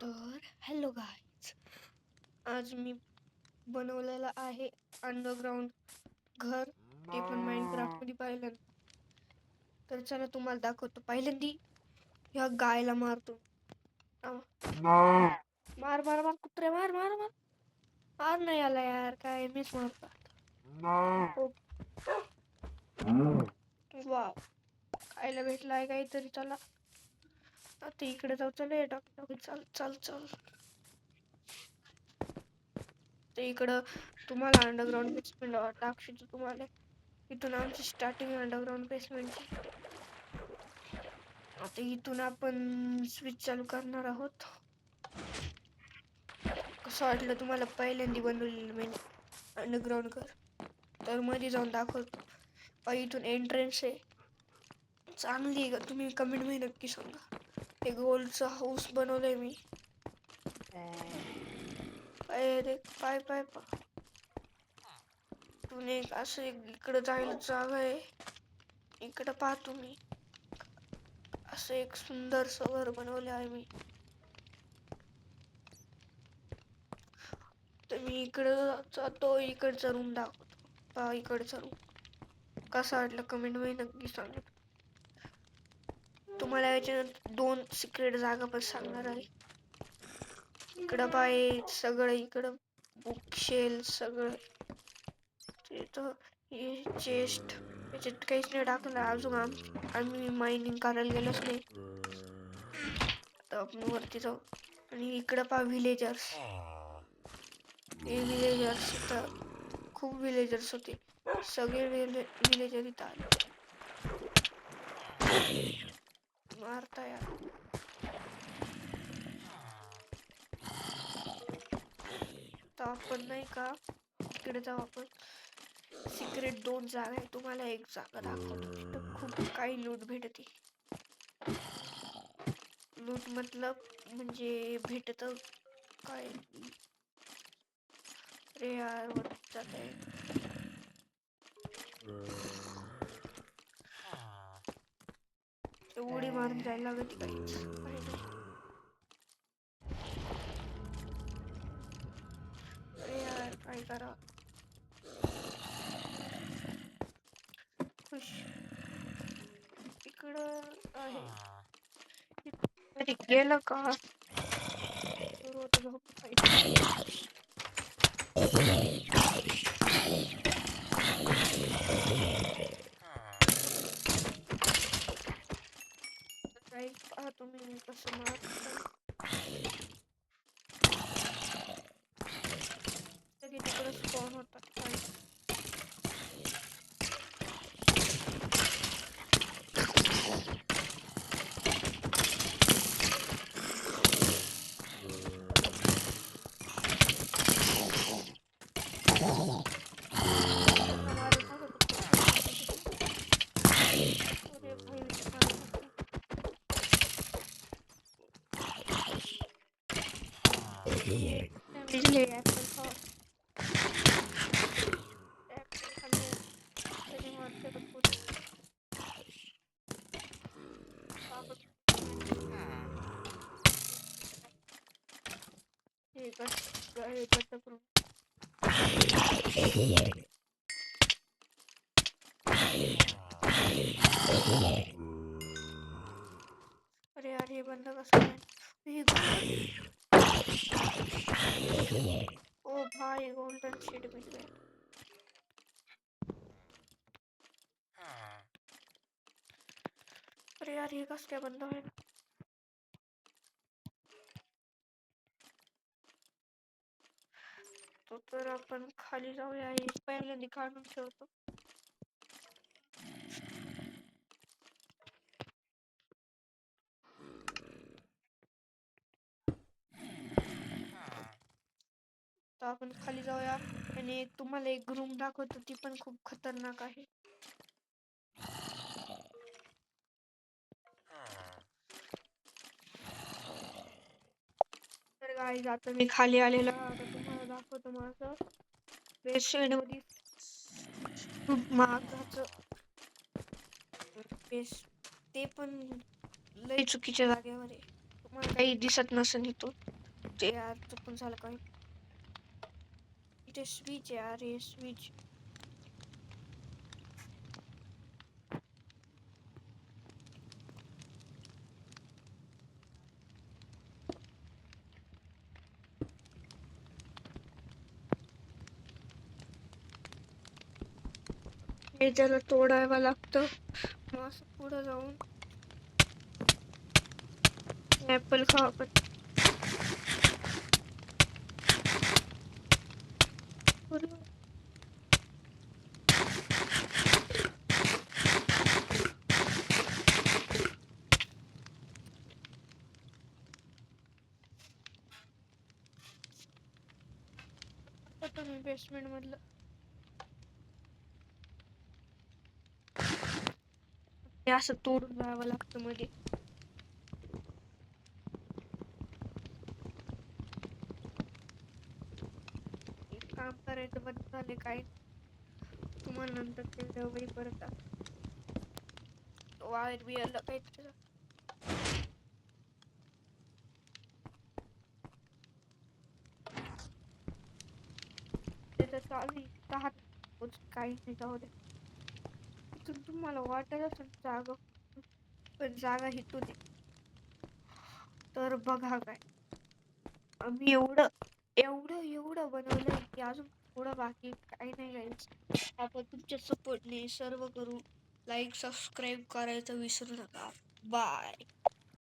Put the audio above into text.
तर hello guys, आज मी बनवलेला आहे अंडरग्राउंड घर, ते पण माइनक्राफ्टमध्ये पहिल्यांदा. तर चला तुम्हाला दाखवतो. पहिल्यांदी ह्या गायला मारतो. मार मार मार कुत्रे, मार मार मार मार. नाही आला यार, काय मीच मारतो. वाव, खायला भेटलाय काहीतरी. चला आता इकडे जाऊ. चल टाक, चल चल चल. तर इकडं तुम्हाला अंडरग्राउंड बेसमेंट दाखवतो. तुम्हाला इथून आमची स्टार्टिंग अंडरग्राउंड बेसमेंटची. आता इथून आपण स्विच चालू करणार आहोत. कसं वाटलं तुम्हाला पहिल्यांदा बनवलेलं मी अंडरग्राउंड घर? तर मध्ये जाऊन दाखवतो. इथून एंट्रन्स आहे. चांगली आहे का? तुम्ही कमेंट मध्ये नक्की सांगा. हे गोल्डचा हाऊस बनवलंय मी. रे पाय पाय पा तुम्ही असं इकडं जायला जागा आहे. इकडं पहा तुम्ही, असं एक सुंदर घर बनवले आहे मी. तर मी इकडं जातो, इकडचा रूम दाखवतो. पहा इकडचा रूम कसा वाटला कमेंट मध्ये नक्की सांगा. तुम्हाला याच्यानंतर 2 सिक्रेट जागा पण सांगणार आहे. इकडं पाय सगळं, इकडं बुक शेल सगळं. तिथं हे चेस्ट, याच्यात काहीच नाही टाकलं अजून. आम्ही मायनिंग करायला गेलोच नाही. आता आपण वरती जाऊ. आणि इकडं पहा विलेजर्स. हे विलेजर्स इथं खूप विलेजर्स होते. सगळे विलेजर इथं आले. मारता यार. तर आपण नाही का इकडे जाऊ. आपण सिक्रेट 2 जागा आहे. तुम्हाला एक जागा दाखवतो. तिथं खूप काही लूट भेटते. लूट मतलब म्हणजे भेटत काय. अरे यार वरती जात आहे. उडी मारून जायला लागत काहीच काही नाही. अरे यार काय करा. खुश इकडं आहे. अरे गेलं का? पहा तुम्ही कसं मारत. तिकडे स्पॉन होतात काही. बिजली ऍपल खाओ. ऍपल खाल्ले तरी मारते भरपूर. हे कट करून. अरे यार हे बंद कसं काय? ओ भाई गोल्डन शीट मिल गया. अरे यार हे कसं काय बंद होईल? तर आपण खाली जाऊया. पहिल्यांदा काढून ठेवतो. तर आपण खाली जाऊया. आणि तुम्हाला एक रूम दाखवतो. ती पण खूप खतरनाक आहे. तर गाईज आता मी खाली आलेलो. आता तुम्हाला दाखवतो माझं बेसमेंट मध्ये खूप महागाचं बेस. ते पण लय चुकीच्या जागेवर आहे. तुम्हाला काही दिसत नसेल इथून. ते यार चुकून झालं काय. इथे स्विच यार, हे स्विच. हे त्याला तोडावं लागतं. मग असं पुढं जाऊन ऍपल खावं. आता मी बेसमेंट मधलं हे असं तोडून जावं लागतं मध्ये. एक काम करायचं बंद झाले काय, तुम्हाला नंतर ते वही परत वायर बियर काहीतरी त्याचं चालू आहे. काही नाही, जाऊ दे. इथून तुम्हाला वाटत असेल जागा, पण जागा हिथून आहे. तर बघा काय, आम्ही एवढं एवढं एवढं बनवलंय की अजून थोडं बाकी काही नाही गाईस. आपण तुमच्या सपोर्टने सर्व करू. लाईक सबस्क्राईब करायचं विसरू नका. बाय.